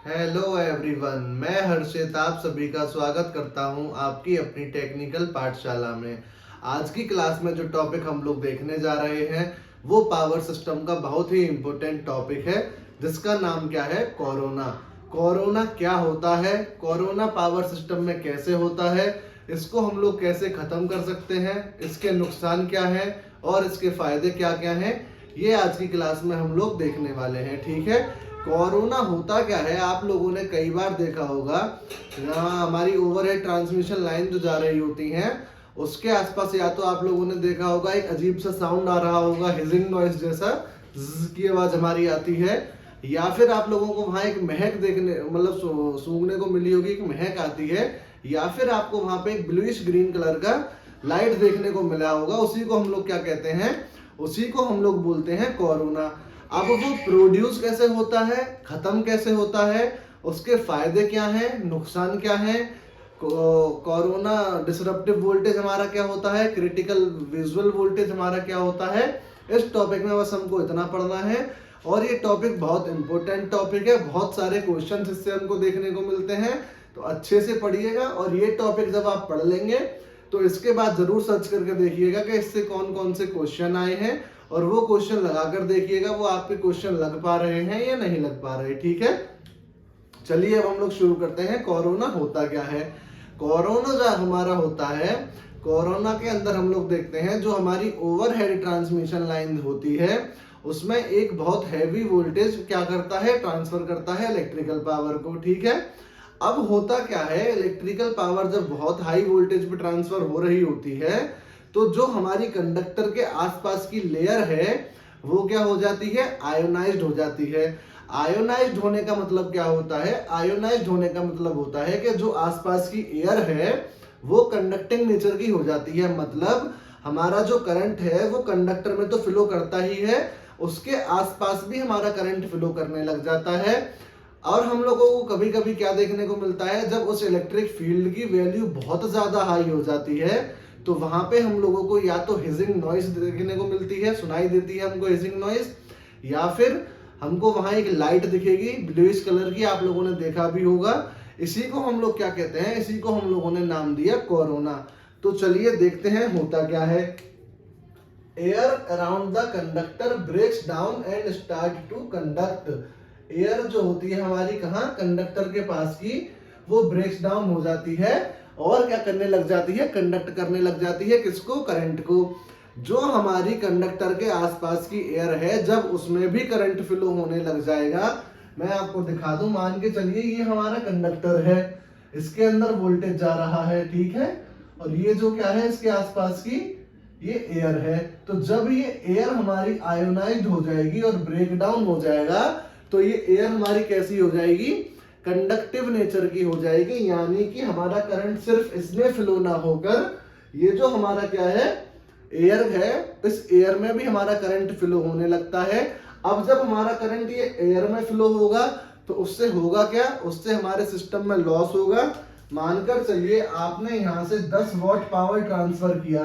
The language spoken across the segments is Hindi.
हेलो एवरीवन, मैं हर्षित आप सभी का स्वागत करता हूं आपकी अपनी टेक्निकल पाठशाला में। आज की क्लास में जो टॉपिक हम लोग देखने जा रहे हैं वो पावर सिस्टम का बहुत ही इम्पोर्टेंट टॉपिक है, जिसका नाम क्या है? कोरोना। कोरोना क्या होता है, कोरोना पावर सिस्टम में कैसे होता है, इसको हम लोग कैसे खत्म कर सकते हैं, इसके नुकसान क्या है और इसके फायदे क्या क्या हैं, ये आज की क्लास में हम लोग देखने वाले हैं। ठीक है, कोरोना होता क्या है? आप लोगों ने कई बार देखा होगा, यहाँ हमारी ओवरहेड ट्रांसमिशन लाइन जो जा रही होती हैं उसके आसपास या तो आप लोगों ने देखा होगा एक अजीब सा साउंड आ रहा होगा, हिजिंग नॉइस जैसा, ज़्ज़ की आवाज हमारी आती है, या फिर आप लोगों को वहां एक महक देखने मतलब सूंघने को मिली होगी, एक महक आती है, या फिर आपको वहां पे एक ब्लूइश ग्रीन कलर का लाइट देखने को मिला होगा। उसी को हम लोग क्या कहते हैं? उसी को हम लोग बोलते हैं कोरोना। अब वो प्रोड्यूस कैसे होता है, खत्म कैसे होता है, उसके फायदे क्या हैं, नुकसान क्या हैं, कोरोना डिसरप्टिव वोल्टेज हमारा क्या होता है, क्रिटिकल विजुअल वोल्टेज हमारा क्या होता है, इस टॉपिक में बस हमको इतना पढ़ना है। और ये टॉपिक बहुत इंपॉर्टेंट टॉपिक है, बहुत सारे क्वेश्चंस इससे हमको देखने को मिलते हैं, तो अच्छे से पढ़िएगा। और ये टॉपिक जब आप पढ़ लेंगे तो इसके बाद जरूर सर्च करके देखिएगा कि इससे कौन कौन से क्वेश्चन आए हैं, और वो क्वेश्चन लगाकर देखिएगा वो आपके क्वेश्चन लग पा रहे हैं या नहीं लग पा रहे। ठीक है, चलिए अब हम लोग शुरू करते हैं। कोरोना होता क्या है? कोरोना जो हमारा होता है, कोरोना के अंदर हम लोग देखते हैं जो हमारी ओवरहेड ट्रांसमिशन लाइन होती है उसमें एक बहुत हैवी वोल्टेज क्या करता है, ट्रांसफर करता है इलेक्ट्रिकल पावर को। ठीक है, अब होता क्या है, इलेक्ट्रिकल पावर जब बहुत हाई वोल्टेज पे ट्रांसफर हो रही होती है तो जो हमारी कंडक्टर के आसपास की लेयर है वो क्या हो जाती है, आयोनाइज्ड हो जाती है। आयोनाइज्ड होने का मतलब क्या होता है? आयोनाइज्ड होने का मतलब होता है कि जो आसपास की एयर है वो कंडक्टिंग नेचर की हो जाती है। मतलब हमारा जो करंट है वो कंडक्टर में तो फ्लो करता ही है, उसके आसपास भी हमारा करंट फ्लो करने लग जाता है। और हम लोगों को कभी कभी क्या देखने को मिलता है, जब उस इलेक्ट्रिक फील्ड की वैल्यू बहुत ज्यादा हाई हो जाती है तो वहां पे हम लोगों को या तो हिजिंग नॉइस देखने को मिलती है, सुनाई देती है हमको हिजिंग नॉइस, या फिर हमको वहां एक लाइट दिखेगी ब्लूइश कलर की, आप लोगों ने देखा भी होगा। इसी को हम लोग क्या कहते हैं? इसी को हम लोगों ने नाम दिया कोरोना। तो चलिए देखते हैं होता क्या है। Air around the conductor breaks down and start to conduct. Air जो होती है हमारी कहाँ, कंडक्टर के पास की, वो ब्रेक्स डाउन हो जाती है और क्या करने लग जाती है, कंडक्ट करने लग जाती है। किसको? करंट को। जो हमारी कंडक्टर के आसपास की एयर है जब उसमें भी करंट फ्लो होने लग जाएगा, मैं आपको दिखा दूं, मान के चलिए ये हमारा कंडक्टर है, इसके अंदर वोल्टेज जा रहा है, ठीक है, और ये जो क्या है इसके आसपास की ये एयर है। तो जब ये एयर हमारी आयोनाइज्ड हो जाएगी और ब्रेक डाउन हो जाएगा तो ये एयर हमारी कैसी हो जाएगी, कंडक्टिव नेचर की हो जाएगी। यानी कि हमारा करंट सिर्फ इसमें फ्लो ना होकर ये जो हमारा क्या है, एयर है, इस एयर में भी हमारा करंट फ्लो होने लगता है। अब जब हमारा करंट ये एयर में फ्लो होगा तो उससे होगा क्या, उससे हमारे सिस्टम में लॉस होगा। मानकर चलिए आपने यहां से 10 वॉट पावर ट्रांसफर किया,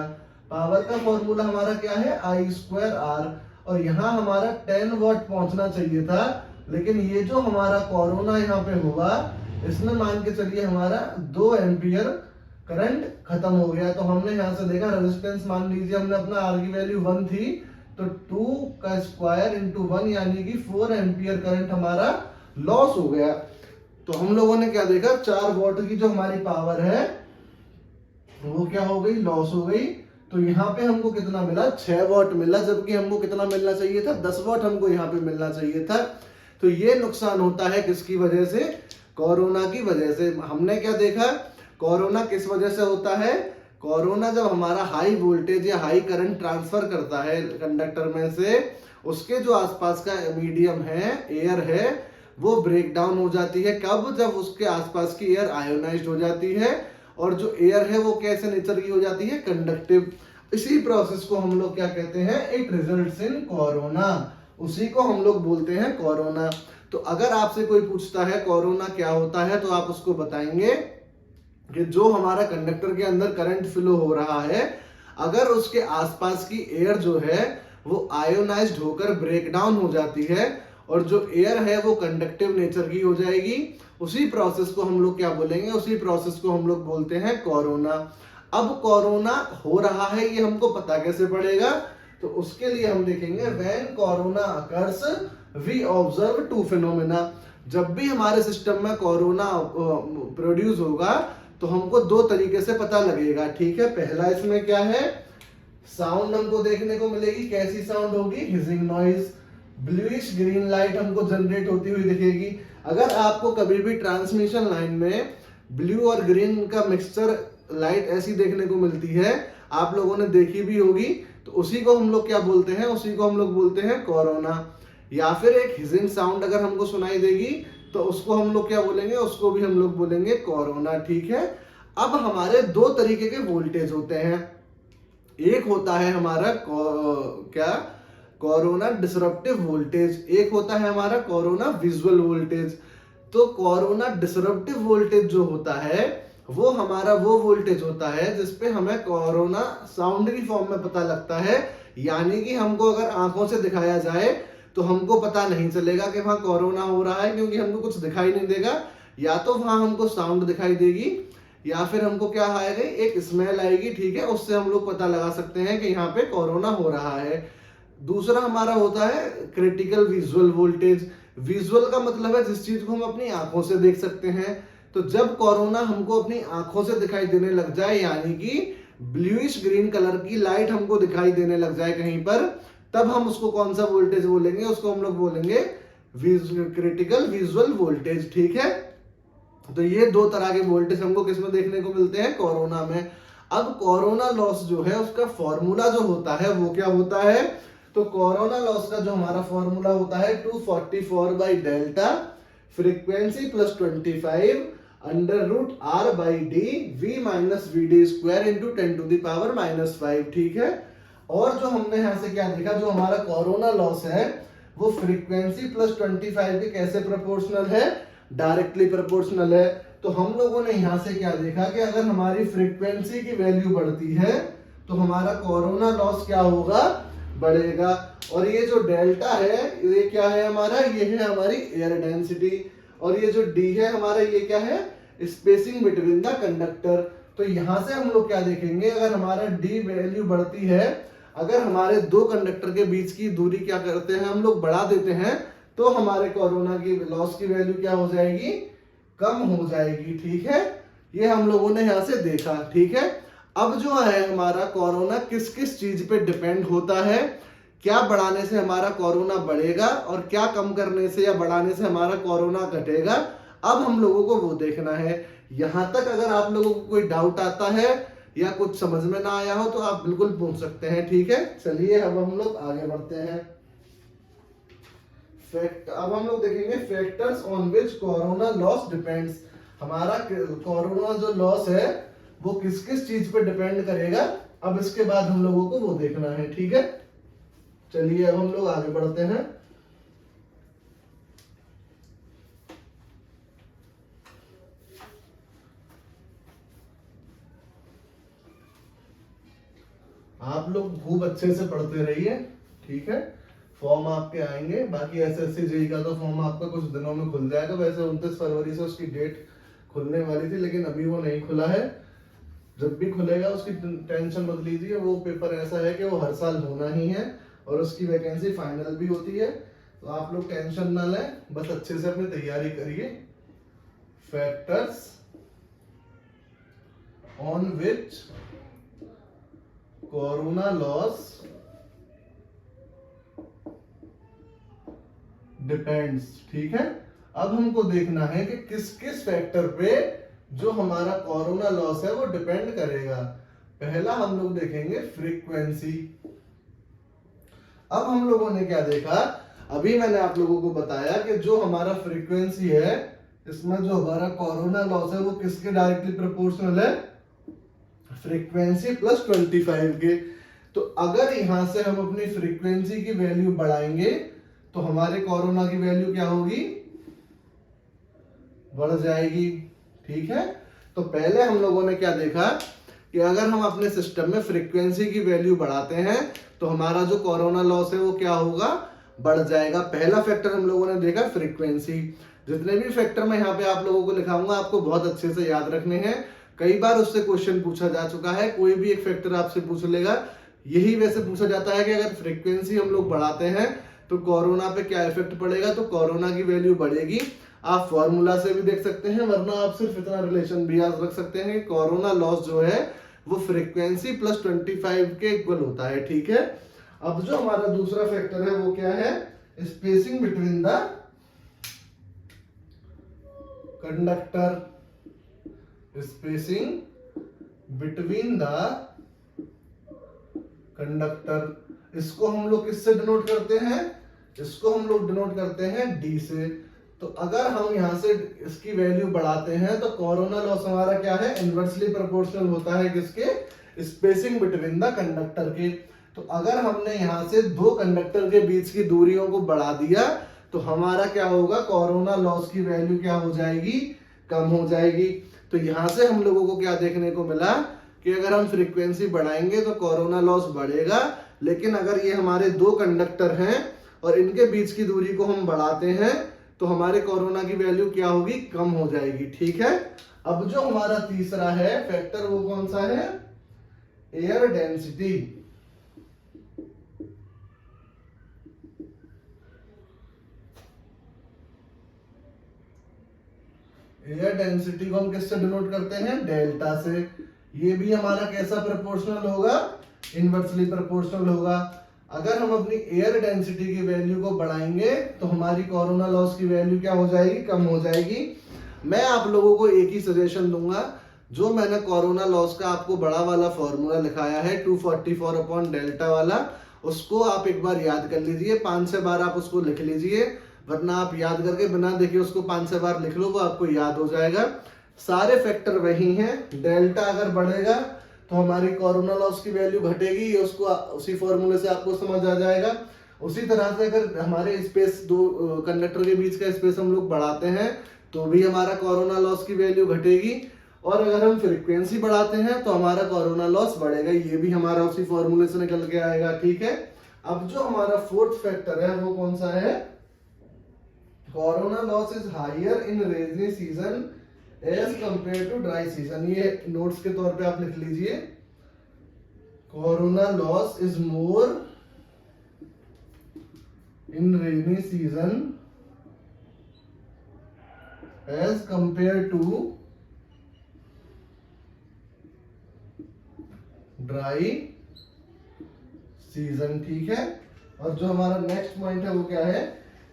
पावर का फॉर्मूला हमारा क्या है, I²R, और यहाँ हमारा 10 वॉट पहुंचना चाहिए था, लेकिन ये जो हमारा कोरोना यहाँ पे हुआ इसमें मान के चलिए हमारा 2 एम्पियर करंट खत्म हो गया। तो हमने यहाँ से देखा रेजिस्टेंस, मान लीजिए हमने अपना आर की वैल्यू 1 थी, तो 2 का स्क्वायर इंटू 1 यानी कि 4 एम्पियर करंट हमारा लॉस हो गया। तो हम लोगों ने क्या देखा, 4 वॉट की जो हमारी पावर है वो क्या हो गई, लॉस हो गई। तो यहाँ पे हमको कितना मिला, 6 वॉट मिला, जबकि हमको कितना मिलना चाहिए था, 10 वॉट हमको यहाँ पे मिलना चाहिए था। तो ये नुकसान होता है किसकी वजह से, कोरोना की वजह से। हमने क्या देखा, कोरोना किस वजह से होता है, कोरोना जब हमारा हाई वोल्टेज या हाई करंट ट्रांसफर करता है कंडक्टर में से, उसके जो आसपास का मीडियम है, एयर है, वो ब्रेक डाउन हो जाती है। कब? जब उसके आसपास की एयर आयोनाइज्ड हो जाती है और जो एयर है वो कैसे नेचर की हो जाती है, कंडक्टिव। इसी प्रोसेस को हम लोग क्या कहते हैं, इट रिजल्ट्स इन कोरोना, उसी को हम लोग बोलते हैं कोरोना। तो अगर आपसे कोई पूछता है कोरोना क्या होता है तो आप उसको बताएंगे कि जो हमारा कंडक्टर के अंदर करंट फ्लो हो रहा है, अगर उसके आसपास की एयर जो है वो आयोनाइज्ड होकर ब्रेक डाउन हो जाती है और जो एयर है वो कंडक्टिव नेचर की हो जाएगी। उसी प्रोसेस को हम लोग क्या बोलेंगे, उसी प्रोसेस को हम लोग बोलते हैं कोरोना। अब कोरोना हो रहा है ये हमको पता कैसे पड़ेगा, तो उसके लिए हम देखेंगे when corona occurs we observe two phenomena. जब भी हमारे सिस्टम में कोरोना प्रोड्यूस होगा तो हमको दो तरीके से पता लगेगा, ठीक है। पहला इसमें क्या है, साउंड हमको देखने को मिलेगी। कैसी साउंड होगी, hissing noise. Bluish green light हमको जनरेट होती हुई दिखेगी। अगर आपको कभी भी ट्रांसमिशन लाइन में ब्लू और ग्रीन का मिक्सचर लाइट ऐसी देखने को मिलती है, आप लोगों ने देखी भी होगी, तो उसी को हम लोग क्या बोलते हैं, उसी को हम लोग बोलते हैं कोरोना। या फिर एक हिजिंग साउंड अगर हमको सुनाई देगी तो उसको हम लोग क्या बोलेंगे, उसको भी हम लोग बोलेंगे कोरोना, ठीक है। अब हमारे दो तरीके के वोल्टेज होते हैं। एक होता है हमारा क्या, कोरोना डिसरप्टिव वोल्टेज। एक होता है हमारा कोरोना विजुअल वोल्टेज। तो कोरोना डिसरप्टिव वोल्टेज जो होता है वो हमारा वो वोल्टेज होता है जिसपे हमें कोरोना साउंड की फॉर्म में पता लगता है। यानी कि हमको अगर आंखों से दिखाया जाए तो हमको पता नहीं चलेगा कि वहां कोरोना हो रहा है, क्योंकि हमको कुछ दिखाई नहीं देगा। या तो वहां हमको साउंड दिखाई देगी या फिर हमको क्या आएगा, एक स्मेल आएगी, ठीक है। उससे हम लोग पता लगा सकते हैं कि यहाँ पे कोरोना हो रहा है। दूसरा हमारा होता है क्रिटिकल विजुअल वोल्टेज। विजुअल का मतलब है जिस चीज को हम अपनी आंखों से देख सकते हैं। तो जब कोरोना हमको अपनी आंखों से दिखाई देने लग जाए, यानी कि ब्लूइश ग्रीन कलर की लाइट हमको दिखाई देने लग जाए कहीं पर, तब हम उसको कौन सा वोल्टेज बोलेंगे, उसको हम लोग बोलेंगे क्रिटिकल विजुअल वोल्टेज, ठीक है। तो ये दो तरह के वोल्टेज हमको किसमें देखने को मिलते हैं, कोरोना में। अब कोरोना लॉस जो है उसका फॉर्मूला जो होता है वो क्या होता है, तो कोरोना लॉस का जो हमारा फॉर्मूला होता है 244 by delta frequency plus 25 under root r by d v minus v d square into 10⁻⁻5, ठीक है। और जो हमने यहां से क्या देखा, जो हमारा कोरोना लॉस है वो फ्रीक्वेंसी प्लस 25 के कैसे प्रोपोर्शनल है, डायरेक्टली प्रोपोर्शनल है। तो हम लोगों ने यहां से क्या देखा कि अगर हमारी फ्रीक्वेंसी की वैल्यू बढ़ती है तो हमारा कोरोना लॉस क्या होगा, बढ़ेगा। और ये जो डेल्टा है ये क्या है हमारा, ये है हमारी एयर डेंसिटी। और ये जो डी है हमारा, ये क्या है, स्पेसिंग बिटवीन द कंडक्टर। तो यहां से हम लोग क्या देखेंगे, अगर हमारा डी वैल्यू बढ़ती है, अगर हमारे दो कंडक्टर के बीच की दूरी क्या करते हैं हम लोग, बढ़ा देते हैं, तो हमारे कोरोना की लॉस की वैल्यू क्या हो जाएगी, कम हो जाएगी, ठीक है। ये हम लोगों ने यहां से देखा, ठीक है। अब जो है हमारा कोरोना किस किस चीज पे डिपेंड होता है, क्या बढ़ाने से हमारा कोरोना बढ़ेगा और क्या कम करने से या बढ़ाने से हमारा कोरोना घटेगा, अब हम लोगों को वो देखना है। यहां तक अगर आप लोगों को कोई डाउट आता है या कुछ समझ में ना आया हो तो आप बिल्कुल पूछ सकते हैं, ठीक है। चलिए अब हम लोग आगे बढ़ते हैं। अब हम लोग देखेंगे factors on which corona loss depends. हमारा कोरोना जो लॉस है वो किस किस चीज पे डिपेंड करेगा, अब इसके बाद हम लोगों को वो देखना है, ठीक है। चलिए अब हम लोग आगे बढ़ते हैं। आप लोग खूब अच्छे से पढ़ते रहिए, ठीक है। फॉर्म आपके आएंगे, बाकी एसएससी जेईई का तो फॉर्म आपका कुछ दिनों में खुल जाएगा। वैसे 29 फरवरी से उसकी डेट खुलने वाली थी, लेकिन अभी वो नहीं खुला है। जब भी खुलेगा उसकी टेंशन मत लीजिए। वो पेपर ऐसा है कि वो हर साल होना ही है और उसकी वैकेंसी फाइनल भी होती है, तो आप लोग टेंशन ना लें, बस अच्छे से अपनी तैयारी करिए। Factors on which corona loss depends, ठीक है। अब हमको देखना है कि किस किस फैक्टर पे जो हमारा कोरोना लॉस है वो डिपेंड करेगा। पहला हम लोग देखेंगे फ्रीक्वेंसी। अब हम लोगों ने क्या देखा, अभी मैंने आप लोगों को बताया कि जो हमारा फ्रीक्वेंसी है, इसमें जो हमारा कोरोना लॉस है वो किसके डायरेक्टली प्रोपोर्शनल है, फ्रीक्वेंसी प्लस 25 के। तो अगर यहां से हम अपनी फ्रीक्वेंसी की वैल्यू बढ़ाएंगे तो हमारे कोरोना की वैल्यू क्या होगी, बढ़ जाएगी, ठीक है। तो पहले हम लोगों ने क्या देखा कि अगर हम अपने सिस्टम में फ्रीक्वेंसी की वैल्यू बढ़ाते हैं तो हमारा जो कोरोना लॉस है वो क्या होगा, बढ़ जाएगा। पहला फैक्टर हम लोगों ने देखा फ्रीक्वेंसी। जितने भी फैक्टर मैं यहाँ पे आप लोगों को लिखाऊंगा आपको बहुत अच्छे से याद रखने हैं, कई बार उससे क्वेश्चन पूछा जा चुका है। कोई भी एक फैक्टर आपसे पूछ लेगा, यही वैसे पूछा जाता है कि अगर फ्रीक्वेंसी हम लोग बढ़ाते हैं तो कोरोना पे क्या इफेक्ट पड़ेगा, तो कोरोना की वैल्यू बढ़ेगी। आप फॉर्मूला से भी देख सकते हैं, वरना आप सिर्फ इतना रिलेशन भी याद रख सकते हैं कि कोरोना लॉस जो है वो फ्रीक्वेंसी प्लस 25 के इक्वल होता है। ठीक है, अब जो हमारा दूसरा फैक्टर है वो क्या है, spacing between the conductor, spacing between the conductor. इसको हम लोग किससे डिनोट करते हैं, इसको हम लोग डिनोट करते हैं डी से। तो अगर हम यहां से इसकी वैल्यू बढ़ाते हैं तो कोरोना लॉस हमारा क्या है, इनवर्सली प्रोपोर्शनल होता है किसके, स्पेसिंग बिटवीन द कंडक्टर के। तो अगर हमने यहां से दो कंडक्टर के बीच की दूरियों को बढ़ा दिया तो हमारा क्या होगा, कोरोना लॉस की वैल्यू क्या हो जाएगी, कम हो जाएगी। तो यहां से हम लोगों को क्या देखने को मिला कि अगर हम फ्रीक्वेंसी बढ़ाएंगे तो कोरोना लॉस बढ़ेगा, लेकिन अगर ये हमारे दो कंडक्टर हैं और इनके बीच की दूरी को हम बढ़ाते हैं तो हमारे कोरोना की वैल्यू क्या होगी, कम हो जाएगी। ठीक है, अब जो हमारा तीसरा है फैक्टर वो कौन सा है, एयर डेंसिटी। एयर डेंसिटी को हम किससे डिनोट करते हैं, डेल्टा से। ये भी हमारा कैसा प्रोपोर्शनल होगा, इनवर्सली प्रोपोर्शनल होगा। अगर हम अपनी एयर डेंसिटी की वैल्यू को बढ़ाएंगे तो हमारी कोरोना लॉस की वैल्यू क्या हो जाएगी, कम हो जाएगी। मैं आप लोगों को एक ही सजेशन दूंगा, जो मैंने कोरोना लॉस का आपको बड़ा वाला फॉर्मूला लिखाया है 244 अपॉन डेल्टा वाला, उसको आप एक बार याद कर लीजिए, 5 से बार आप उसको लिख लीजिए, वरना आप याद करके बिना देखे उसको 5 से बार लिख लो, वो आपको याद हो जाएगा। सारे फैक्टर वही हैं। डेल्टा अगर बढ़ेगा तो हमारी कोरोना लॉस की वैल्यू घटेगी, उसको उसी फॉर्मूले से आपको समझ आ जाएगा। उसी तरह से अगर हमारे स्पेस, दो कंडक्टर के बीच का स्पेस हम लोग बढ़ाते हैं तो भी हमारा कोरोना लॉस की वैल्यू घटेगी, और अगर हम फ्रीक्वेंसी बढ़ाते हैं तो हमारा कोरोना लॉस बढ़ेगा। ये भी हमारा उसी फॉर्मूले से निकल के आएगा। ठीक है, अब जो हमारा फोर्थ फैक्टर है वो कौन सा है, corona loss is higher in rainy season as compare to dry season. ये नोट्स के तौर पे आप लिख लीजिए, corona loss is more in rainy season as compare to dry season. ठीक है, और जो हमारा नेक्स्ट पॉइंट है वो क्या है,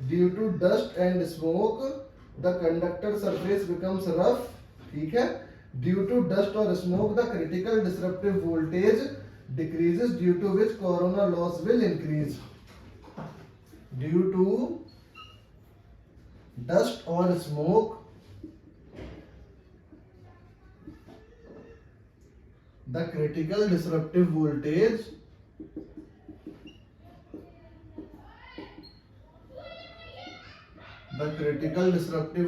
due to dust and smoke the conductor surface becomes rough. ठीक है, ड्यू टू डस्ट और smoke the critical disruptive voltage decreases due to which corona loss will increase. Due to dust और smoke the critical disruptive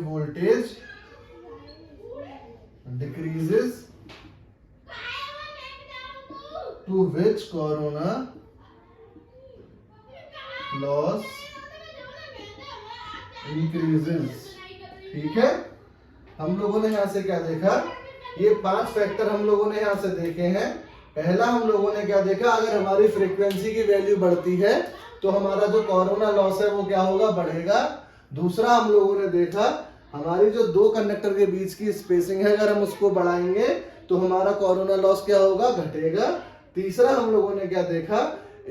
voltage decreases to which corona loss increases। ठीक है, हम लोगों ने यहां से क्या देखा, ये 5 फैक्टर हम लोगों ने यहां से देखे हैं। पहला हम लोगों ने क्या देखा, अगर हमारी फ्रीक्वेंसी की वैल्यू बढ़ती है तो हमारा जो कोरोना लॉस है वो क्या होगा, बढ़ेगा। दूसरा हम लोगों ने देखा, हमारी जो दो कंडक्टर के बीच की स्पेसिंग है अगर हम उसको बढ़ाएंगे तो हमारा कोरोना लॉस क्या होगा, घटेगा। तीसरा हम लोगों ने क्या देखा,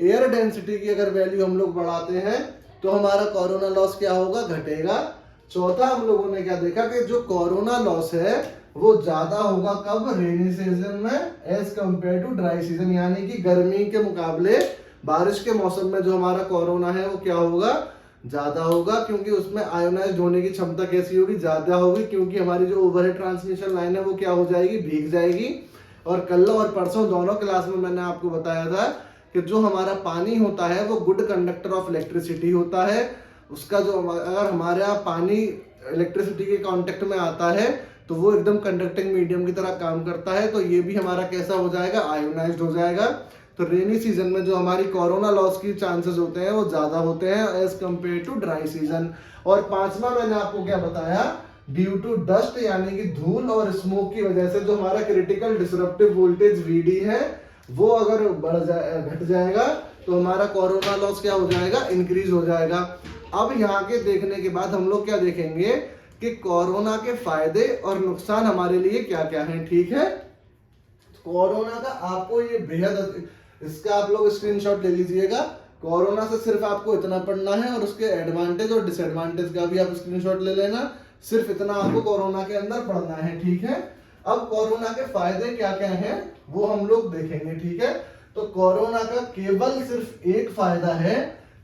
एयर डेंसिटी की अगर वैल्यू हम लोग बढ़ाते हैं तो हमारा कोरोना लॉस क्या होगा, घटेगा। चौथा हम लोगों ने क्या देखा कि जो कोरोना लॉस है वो ज्यादा होगा कब, रेनी सीजन में as compare to dry season, यानी कि गर्मी के मुकाबले बारिश के मौसम में जो हमारा कोरोना है वो क्या होगा, ज्यादा होगा, क्योंकि उसमें आयोनाइज्ड होने की क्षमता कैसी होगी, ज्यादा होगी, क्योंकि हमारी जो ओवरहेड ट्रांसमिशन लाइन है वो क्या हो जाएगी, भीग जाएगी। और कल और परसों दोनों क्लास में मैंने आपको बताया था कि जो हमारा पानी होता है वो गुड कंडक्टर ऑफ इलेक्ट्रिसिटी होता है। उसका जो अगर हमारे यहाँ पानी इलेक्ट्रिसिटी के कांटेक्ट में आता है तो वो एकदम कंडक्टिंग मीडियम की तरह काम करता है। तो ये भी हमारा कैसा हो जाएगा, आयोनाइज्ड हो जाएगा। तो रेनी सीजन में जो हमारी कोरोना लॉस की चांसेस होते हैं वो ज्यादा होते हैं as compare to dry season. और पांचवा मैंने आपको क्या बताया, ड्यू टू डस्ट यानी कि धूल और स्मोक की वजह से जो हमारा क्रिटिकल डिसरप्टिव वोल्टेज वीडी है वो अगर घट जाएगा तो हमारा कोरोना लॉस क्या हो जाएगा, इंक्रीज हो जाएगा। अब यहाँ के देखने के बाद हम लोग क्या देखेंगे कि कोरोना के फायदे और नुकसान हमारे लिए क्या क्या हैं। ठीक है, कोरोना का आपको ये बेहद, इसका आप लोग स्क्रीनशॉट ले लीजिएगा। कोरोना से सिर्फ आपको इतना पढ़ना है और उसके एडवांटेज और डिसएडवांटेज का भी आप स्क्रीनशॉट ले लेना। सिर्फ इतना आपको कोरोना के अंदर पढ़ना है। ठीक है, अब कोरोना के फायदे क्या क्या हैं वो हम लोग देखेंगे। ठीक है, तो कोरोना का केवल सिर्फ एक फायदा है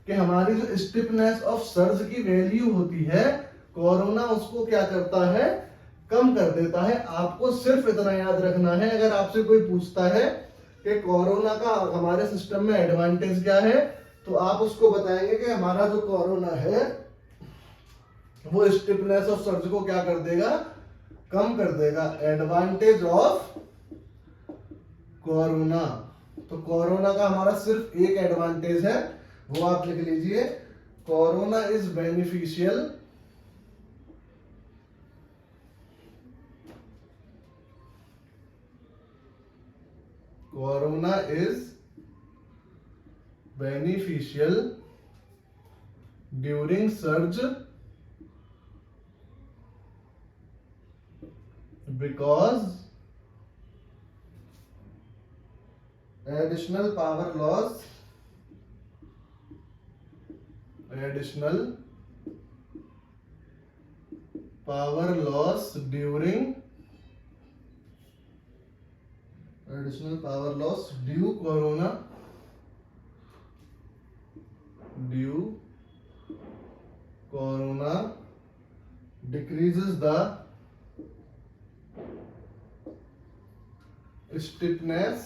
कि हमारी जो स्टिफनेस ऑफ सर्ज की वैल्यू होती है, कोरोना उसको क्या करता है, कम कर देता है। आपको सिर्फ इतना याद रखना है, अगर आपसे कोई पूछता है कि कोरोना का हमारे सिस्टम में एडवांटेज क्या है, तो आप उसको बताएंगे कि हमारा जो कोरोना है वो स्टिफनेस ऑफ सर्ज को क्या कर देगा, कम कर देगा। एडवांटेज ऑफ कोरोना, तो कोरोना का हमारा सिर्फ एक एडवांटेज है, वो आप लिख लीजिए, corona is beneficial corona is beneficial during surge because additional power loss due corona decreases the stiffness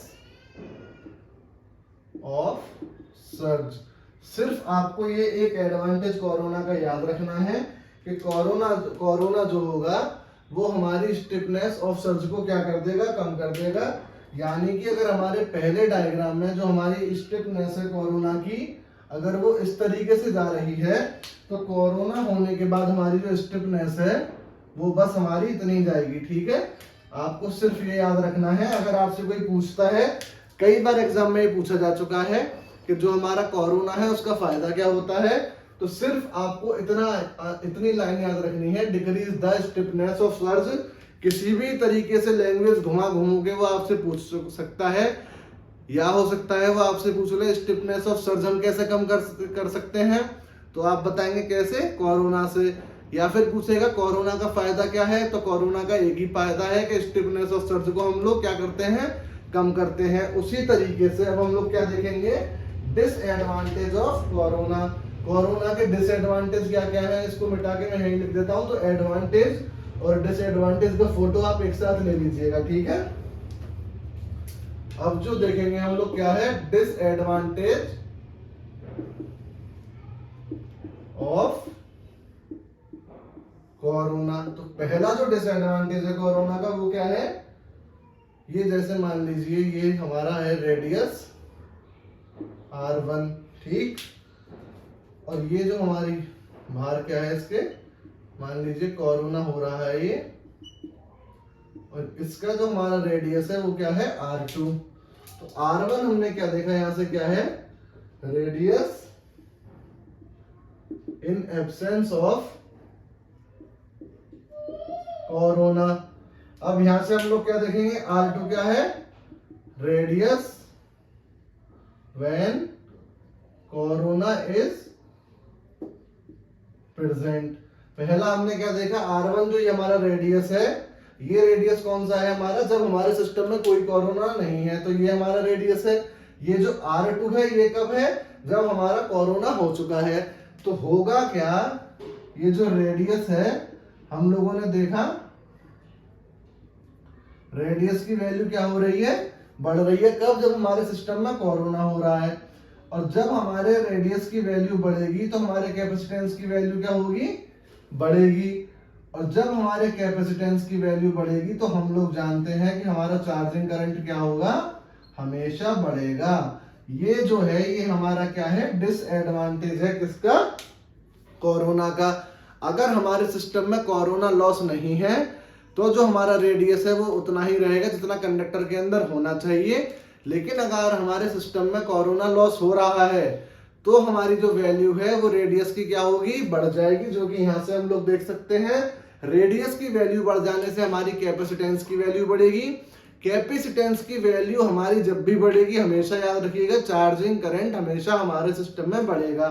of surge. सिर्फ आपको ये एक एडवांटेज कोरोना का याद रखना है कि कोरोना जो होगा वो हमारी स्टिफनेस ऑफ सर्ज को क्या कर देगा, कम कर देगा। यानी कि अगर हमारे पहले डायग्राम में जो हमारी स्टिफनेस है कोरोना की, अगर वो इस तरीके से जा रही है, तो कोरोना होने के बाद हमारी जो स्टिफनेस है वो बस हमारी इतनी जाएगी। ठीक है, आपको सिर्फ ये याद रखना है। अगर आपसे कोई पूछता है, कई बार एग्जाम में पूछा जा चुका है कि जो हमारा कोरोना है उसका फायदा क्या होता है, तो सिर्फ आपको इतनी लाइन याद रखनी है, decrease the stiffness of surge. किसी भी तरीके से लैंग्वेज घुमा के वो आपसे पूछ सकता है, या हो सकता है वो आपसे पूछ ले स्टिफनेस ऑफ सर्ज हम कैसे कम कर सकते हैं, तो आप बताएंगे कैसे, कोरोना से। या फिर पूछेगा कोरोना का फायदा क्या है, तो कोरोना का एक ही फायदा है कि स्टिफनेस ऑफ सर्ज को हम लोग क्या करते हैं, कम करते हैं। उसी तरीके से अब हम लोग क्या देखेंगे, डिसएडवांटेज ऑफ कोरोना। कोरोना के डिसएडवांटेज क्या क्या है, इसको मिटा के मैं यहीं लिख देता हूं। तो एडवांटेज और डिसएडवांटेज का फोटो आप एक साथ ले लीजिएगा। ठीक है, अब जो देखेंगे हम लोग क्या है, डिसएडवांटेज ऑफ कोरोना। तो पहला जो डिसएडवांटेज है कोरोना का वो क्या है, ये जैसे मान लीजिए ये हमारा है रेडियस R1, ठीक, और ये जो हमारी बाहर क्या है इसके, मान लीजिए कोरोना हो रहा है ये, और इसका जो हमारा रेडियस है वो क्या है R2। तो R1 हमने क्या देखा, यहां से क्या है, radius in absence of corona. अब यहां से हम लोग क्या देखेंगे, R2 क्या है, radius when corona is present. पहला हमने क्या देखा, R1 जो ये हमारा रेडियस है, ये रेडियस कौन सा है हमारा, जब हमारे सिस्टम में कोई कोरोना नहीं है, तो ये हमारा रेडियस है। ये जो R2 है ये कब है, जब हमारा कोरोना हो चुका है। तो होगा क्या, ये जो रेडियस है हम लोगों ने देखा, रेडियस की वैल्यू क्या हो रही है, बढ़ रही है। कब, जब हमारे सिस्टम में कोरोना हो रहा है। और जब हमारे रेडियस की वैल्यू बढ़ेगी तो हमारे कैपेसिटेंस की वैल्यू क्या होगी, बढ़ेगी। और जब हमारे कैपेसिटेंस की वैल्यू बढ़ेगी तो हम लोग जानते हैं कि हमारा चार्जिंग करंट क्या होगा, हमेशा बढ़ेगा। ये जो है ये हमारा क्या है, डिसएडवांटेज है किसका, कोरोना का। अगर हमारे सिस्टम में कोरोना लॉस नहीं है तो जो हमारा रेडियस है वो उतना ही रहेगा जितना कंडक्टर के अंदर होना चाहिए। लेकिन अगर हमारे सिस्टम में कोरोना लॉस हो रहा है तो हमारी जो वैल्यू है वो रेडियस की क्या होगी, बढ़ जाएगी, जो कि यहाँ से हम लोग देख सकते हैं। रेडियस की वैल्यू बढ़ जाने से हमारी कैपेसिटेंस की वैल्यू बढ़ेगी। कैपेसिटेंस की वैल्यू हमारी जब भी बढ़ेगी, हमेशा याद रखिएगा, चार्जिंग करंट हमेशा हमारे सिस्टम में बढ़ेगा।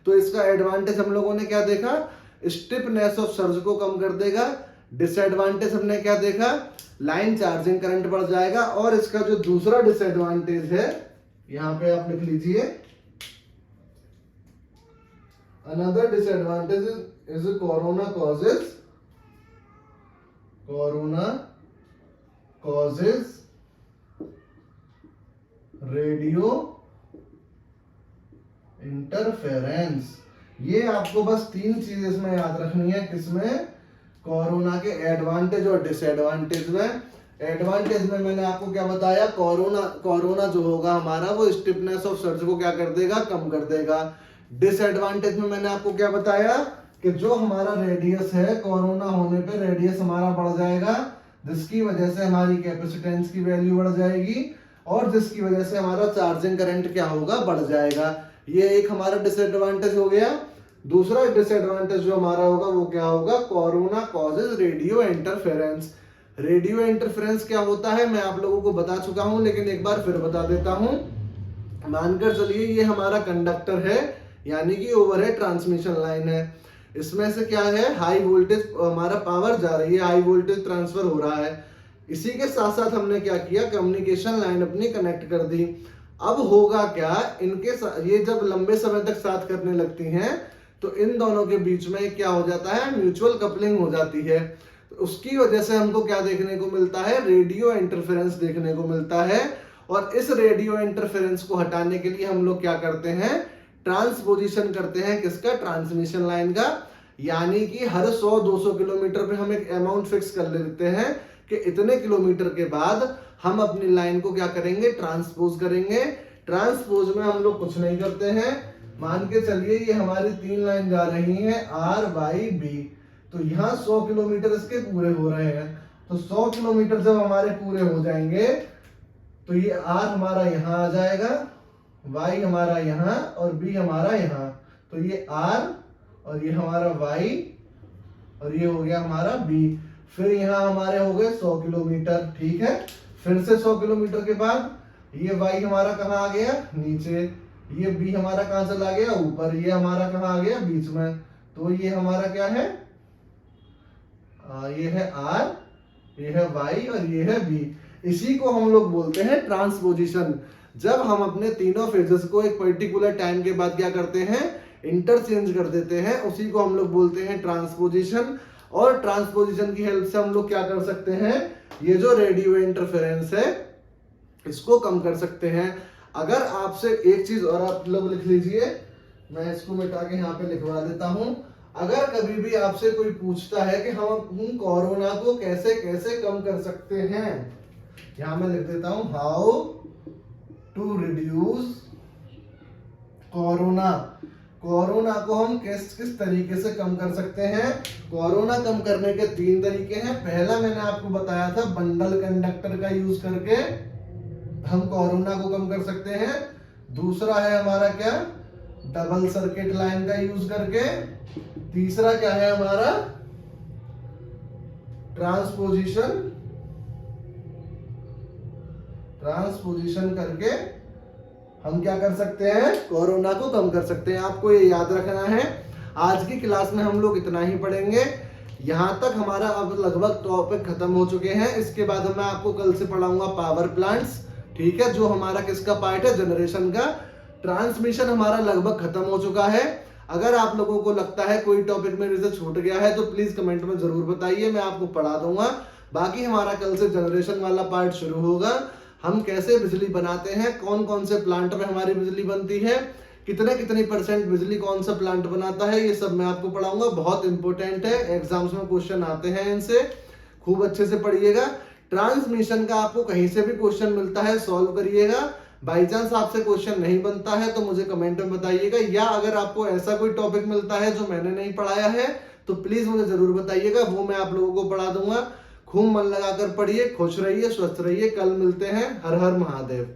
तो इसका एडवांटेज हम लोगों ने क्या देखा, स्टिफनेस ऑफ सर्ज को कम कर देगा। डिसएडवांटेज हमने क्या देखा, लाइन चार्जिंग करंट बढ़ जाएगा। और इसका जो दूसरा डिसएडवांटेज है, यहां पे आप लिख लीजिए, another disadvantage is corona causes radio interference. ये आपको बस 3 चीजें इसमें याद रखनी है, किसमें, कोरोना के एडवांटेज और डिसएडवांटेज में। एडवांटेज में मैंने आपको क्या बताया, कोरोना जो होगा हमारा वो स्टिफनेस ऑफ सर्ज को क्या कर देगा, कम कर देगा। डिसएडवांटेज में मैंने आपको क्या बताया कि जो हमारा रेडियस है, कोरोना होने पे रेडियस हमारा बढ़ जाएगा, जिसकी वजह से हमारी कैपेसिटेंस की वैल्यू बढ़ जाएगी और जिसकी वजह से हमारा चार्जिंग करंट क्या होगा, बढ़ जाएगा। ये एक हमारा डिसएडवांटेज हो गया। दूसरा डिसएडवांटेज जो हमारा होगा वो क्या होगा, corona causes radio interference. Radio interference क्या होता है मैं आप लोगों को बता चुका हूं, लेकिन एक बार फिर बता देता हूं। मानकर चलिए ये हमारा कंडक्टर है, यानी कि ओवरहेड ट्रांसमिशन लाइन है। इसमें से क्या है, हाई वोल्टेज हमारा पावर जा रही है, हाई वोल्टेज ट्रांसफर हो रहा है। इसी के साथ साथ हमने क्या किया, कम्युनिकेशन लाइन अपनी कनेक्ट कर दी। अब होगा क्या, इनके ये जब लंबे समय तक साथ करने लगती हैं तो इन दोनों के बीच में क्या हो जाता है, म्यूचुअल कपलिंग हो जाती है। तो उसकी वजह से हमको क्या देखने को मिलता है, रेडियो इंटरफेरेंस देखने को मिलता है। और इस रेडियो इंटरफेरेंस को हटाने के लिए हम लोग क्या करते हैं, ट्रांसपोजिशन करते हैं, किसका, ट्रांसमिशन लाइन का। यानी कि हर 100-200 किलोमीटर पे हम एक अमाउंट फिक्स कर लेते हैं कि इतने किलोमीटर के बाद हम अपनी लाइन को क्या करेंगे, ट्रांसपोज करेंगे। ट्रांसपोज में हम लोग कुछ नहीं करते हैं, मान के चलिए ये हमारी 3 लाइन जा रही हैं R/B, तो यहाँ 100 किलोमीटर इसके पूरे हो रहे हैं। तो 100 किलोमीटर जब हमारे पूरे हो जाएंगे तो ये R हमारा यहाँ आ जाएगा, Y हमारा यहाँ और B हमारा यहाँ। तो ये R और ये हमारा Y और ये हो गया हमारा B। फिर यहाँ हमारे हो गए 100 किलोमीटर, ठीक है। फिर से 100 किलोमीटर के बाद ये Y हमारा कहाँ आ गया, नीचे। ये B हमारा कहाँ चला गया, ऊपर। ये हमारा कहाँ आ गया, बीच में। तो ये हमारा क्या है, ये है R, ये है Y और ये है B। इसी को हम लोग बोलते हैं ट्रांसपोजिशन। जब हम अपने तीनों फेजेस को एक पर्टिकुलर टाइम के बाद क्या करते हैं, इंटरचेंज कर देते हैं, उसी को हम लोग बोलते हैं ट्रांसपोजिशन। और ट्रांसपोजिशन की हेल्प से हम लोग क्या कर सकते हैं, ये जो रेडियो इंटरफेरेंस है इसको कम कर सकते हैं। अगर आपसे एक चीज और आप लोग लिख लीजिए, मैं इसको मिटा के यहाँ पे लिखवा देता हूं। अगर कभी भी आपसे कोई पूछता है कि हम कोरोना को कैसे कैसे कम कर सकते हैं, यहां मैं लिख देता हूं, how to reduce corona. Corona को हम किस तरीके से कम कर सकते हैं। कोरोना कम करने के 3 तरीके हैं। पहला मैंने आपको बताया था, बंडल कंडक्टर का यूज करके हम कोरोना को कम कर सकते हैं। दूसरा है हमारा क्या, डबल सर्किट लाइन का यूज करके। तीसरा क्या है हमारा, ट्रांसपोजिशन करके हम क्या कर सकते हैं, कोरोना को कम कर सकते हैं। आपको ये याद रखना है। आज की क्लास में हम लोग इतना ही पढ़ेंगे। यहां तक हमारा अब लगभग टॉपिक खत्म हो चुके हैं। इसके बाद मैं आपको कल से पढ़ाऊंगा पावर प्लांट्स, ठीक है, जो हमारा किसका पार्ट है, जनरेशन का। ट्रांसमिशन हमारा लगभग खत्म हो चुका है। अगर आप लोगों को लगता है कोई टॉपिक मेरे से छूट गया है तो प्लीज कमेंट में जरूर बताइए, मैं आपको पढ़ा दूंगा। बाकी हमारा कल से जनरेशन वाला पार्ट शुरू होगा। हम कैसे बिजली बनाते हैं, कौन कौन से प्लांट में हमारी बिजली बनती है, कितनी परसेंट बिजली कौन सा प्लांट बनाता है, ये सब मैं आपको पढ़ाऊंगा। बहुत इंपॉर्टेंट है, एग्जाम्स में क्वेश्चन आते हैं इनसे, खूब अच्छे से पढ़िएगा। ट्रांसमिशन का आपको कहीं से भी क्वेश्चन मिलता है, सॉल्व करिएगा। बाई चांस आपसे क्वेश्चन नहीं बनता है तो मुझे कमेंट में बताइएगा, या अगर आपको ऐसा कोई टॉपिक मिलता है जो मैंने नहीं पढ़ाया है तो प्लीज मुझे जरूर बताइएगा, वो मैं आप लोगों को पढ़ा दूंगा। खूब मन लगाकर पढ़िए, खुश रहिए, स्वस्थ रहिए। कल मिलते हैं। हर हर महादेव।